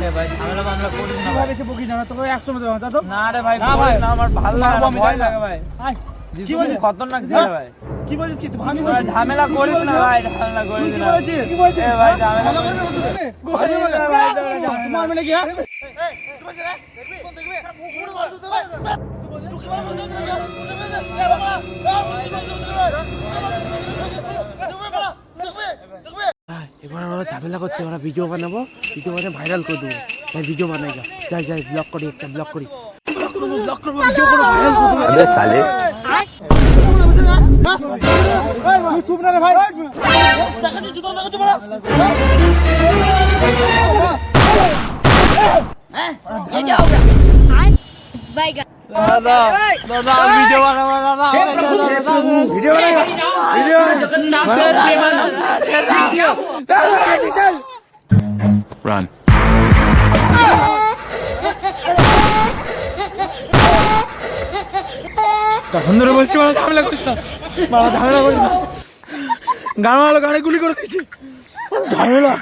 লাগে ভাই, ঝামেলা মামলা করিস না ভাই ভাই। বেশি বকিস না তোকে 100 মতো দাও তো। না রে ভাই, না ভাই। না আমার ভালো লাগে না, আমি ভয় যাই না। লাগে ভাই। আয় কি কি বলিস? বলিস? খতরনাক ছেলে ভাই। কি বলিস কি তুই ভাঙি ভাই, ঝামেলা করিস না ভাই, ঝামেলা করিস না। কি বলছিস? এ ভাই, ঝামেলা ভালো করিস করে না। বসে ভাই মারবে নাকি হ্যাঁ? এবার আমরা ঝামেলা করছে, আমরা ভিডিও বানাবো, ভিডিও বানিয়ে ভাইরাল করে দেবো। তাই ভিডিও বানাই গা, যাই যাই ব্লগ করি, একটা ব্লগ করি, ব্লগ করবো, ভিডিও করে ভাইরাল করে দেবো। अबे साले তুই চুপ না রে ভাই। Bye. দাদা, দাদা, আমি ভিডিও বানাবো দাদা। ভিডিও বানাই গা, ভিডিও run তখন ধরে বলছি মারা ঝামেলা করিস না, মারা ঝামেলা করিস না। গান মারলো, গানে গুলি করে দিয়েছি, ঝামেলা।